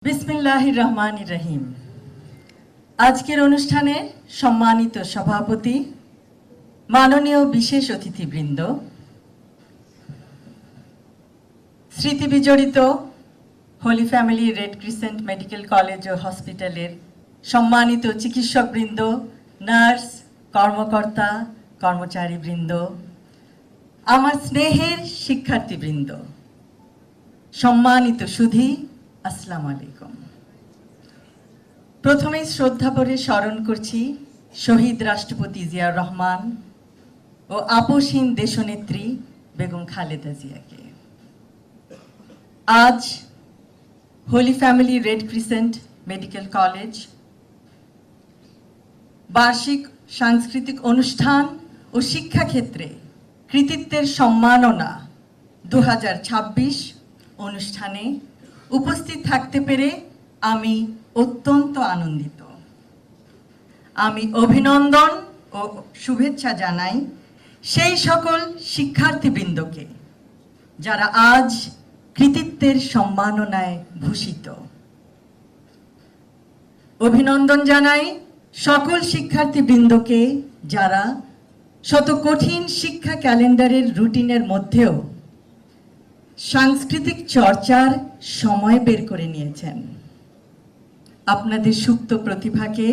বিসমিল্লাহির রহমানির রহিম। আজকের অনুষ্ঠানে সম্মানিত সভাপতি, মাননীয় বিশেষ অতিথিবৃন্দ, স্মৃতি বিজড়িত Holy Family Red Crescent Medical College ও হসপিটালের সম্মানিত চিকিৎসকবৃন্দ, নার্স, কর্মকর্তা, কর্মচারীবৃন্দ, আমার স্নেহের শিক্ষার্থীবৃন্দ, সম্মানিত সুধী, আসসালামু আলাইকুম। প্রথমেই শ্রদ্ধা ভরে স্মরণ করছি শহীদ রাষ্ট্রপতি জিয়াউর রহমান ও আপসহীন দেশনেত্রী বেগম খালেদা জিয়াকে। আজ Holy Family Red Crescent Medical College বার্ষিক সাংস্কৃতিক অনুষ্ঠান ও শিক্ষাক্ষেত্রে কৃতিত্বের সম্মাননা 2026 অনুষ্ঠানে উপস্থিত থাকতে পেরে আমি অত্যন্ত আনন্দিত। আমি অভিনন্দন ও শুভেচ্ছা জানাই সেই সকল শিক্ষার্থীবৃন্দকে যারা আজ কৃতিত্বের সম্মাননায় ভূষিত। অভিনন্দন জানাই সকল শিক্ষার্থীবৃন্দকে যারা শত কঠিন শিক্ষা ক্যালেন্ডারের রুটিনের মধ্যেও সাংস্কৃতিক চর্চার সময় বের করে নিয়েছেন। আপনাদের সুপ্ত প্রতিভাকে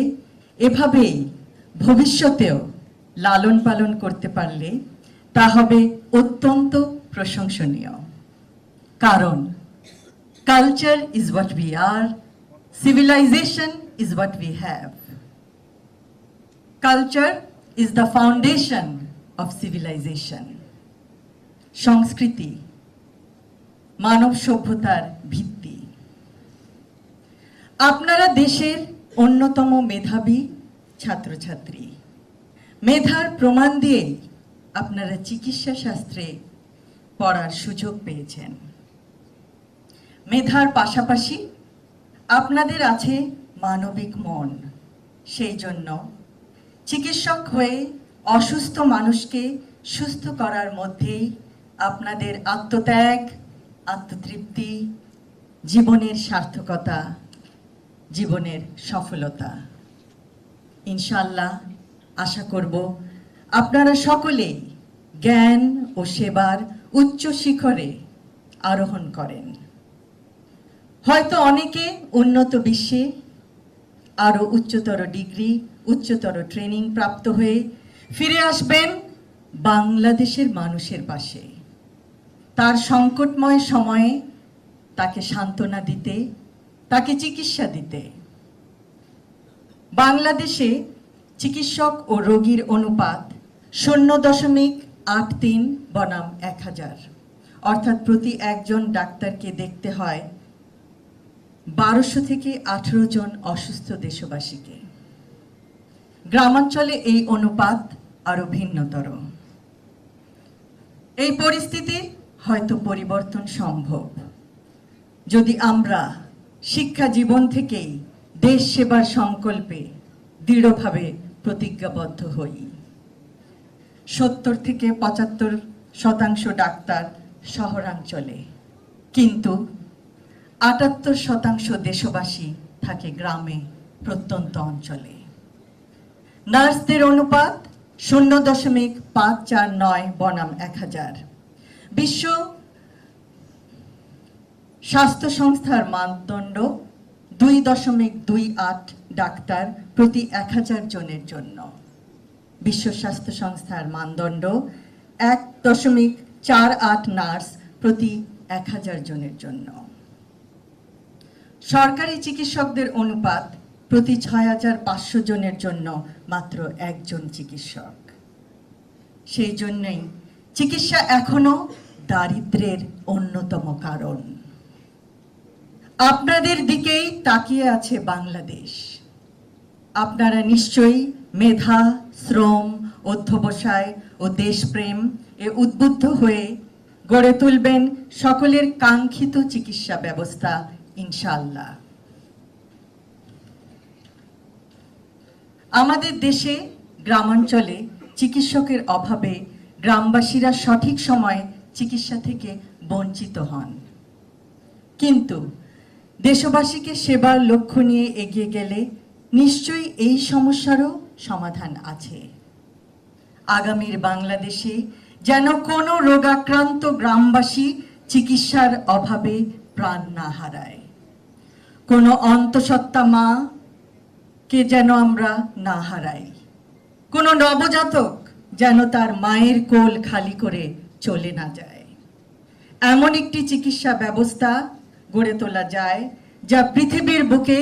এভাবেই ভবিষ্যতেও লালন পালন করতে পারলে তা হবে অত্যন্ত প্রশংসনীয়। কারণ culture is what we are, civilization is what we have. Culture is the foundation of civilization. সংস্কৃতি মানব সভ্যতার ভিত্তি। আপনারা দেশের অন্যতম মেধাবী ছাত্রছাত্রী। মেধার প্রমাণ দিয়ে আপনারা চিকিৎসা শাস্ত্রে পড়ার সুযোগ পেয়েছেন। মেধার পাশাপাশি আপনাদের আছে মানবিক মন। সেই জন্য চিকিৎসক হয়ে অসুস্থ মানুষকে সুস্থ করার মধ্যেই আপনাদের আত্মত্যাগ, আত্মতৃপ্তি, জীবনের সার্থকতা, জীবনের সফলতা। ইনশাআল্লাহ আশা করব আপনারা সকলেই জ্ঞান ও সেবার উচ্চ শিখরে আরোহণ করেন। হয়তো অনেকে উন্নত বিশ্বে আরো উচ্চতর ডিগ্রি, উচ্চতর ট্রেনিং প্রাপ্ত হয়ে ফিরে আসবেন বাংলাদেশের মানুষের পাশে, তার সংকটময় সময়ে তাকে সান্ত্বনা দিতে, তাকে চিকিৎসা দিতে। বাংলাদেশে চিকিৎসক ও রোগীর অনুপাত 0.83 বনাম 1000, অর্থাৎ প্রতি একজন ডাক্তারকে দেখতে হয় 1200 থেকে 18 জন অসুস্থ দেশবাসীকে। গ্রামাঞ্চলে এই অনুপাত আরো ভিন্নতর। এই পরিস্থিতি হয়তো পরিবর্তন সম্ভব যদি আমরা শিক্ষা জীবন থেকেই দেশ সেবার সংকল্পে দৃঢ়ভাবে প্রতিজ্ঞাবদ্ধ হই। 70 থেকে 75% ডাক্তার শহরাঞ্চলে, কিন্তু 78% দেশবাসী থাকে গ্রামে, প্রত্যন্ত অঞ্চলে। নার্সদের অনুপাত 0.549 বনাম 1000। বিশ্ব স্বাস্থ্য সংস্থার মানদণ্ড 2.28 ডাক্তার প্রতি 1000 জনের জন্য। বিশ্ব স্বাস্থ্য সংস্থার মানদণ্ড 1.48 নার্স প্রতি 1000 জনের জন্য। সরকারি চিকিৎসকদের অনুপাত প্রতি 6500 জনের জন্য মাত্র একজন চিকিৎসক। সেই জন্যই চিকিৎসা এখনো দারিদ্র্যের অন্যতম কারণ। আপনাদের দিকেই তাকিয়ে আছে বাংলাদেশ। আপনারা নিশ্চয়ই মেধা, শ্রম, অধ্যবসায় ও দেশপ্রেম উদ্বুদ্ধ হয়ে গড়ে তুলবেন সকলের কাঙ্ক্ষিত চিকিৎসা ব্যবস্থা ইনশাআল্লাহ। আমাদের দেশে গ্রামাঞ্চলে চিকিৎসকের অভাবে গ্রামবাসীরা সঠিক সময়ে চিকিৎসা থেকে বঞ্চিত হন। কিন্তু দেশবাসীকে সেবার লক্ষ্য নিয়ে এগিয়ে গেলে নিশ্চয়ই এই সমস্যারও সমাধান আছে। আগামীর বাংলাদেশে যেন কোনো রোগাক্রান্ত গ্রামবাসী চিকিৎসার অভাবে প্রাণ না হারায়, কোনো অন্তঃসত্ত্বা মা কে যেন আমরা না হারাই, কোনো নবজাতক যেন তার মায়ের কোল খালি করে চলে না যায়। এমন একটি চিকিৎসা ব্যবস্থা গড়ে তোলা যায় যা পৃথিবীর বুকে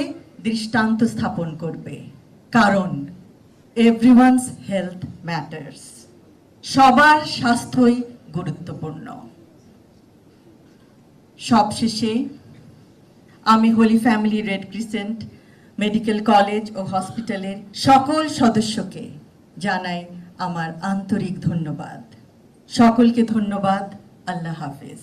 দৃষ্টান্ত স্থাপন করবে, কারণ এভরিওয়ানস হেলথ ম্যাটার্স, সবার স্বাস্থ্যই গুরুত্বপূর্ণ। সবশেষে আমি Holy Family Red Crescent Medical College ও হসপিটালের সকল সদস্যকে জানাই আমার আন্তরিক ধন্যবাদ। সকলকে ধন্যবাদ। আল্লাহ হাফেজ।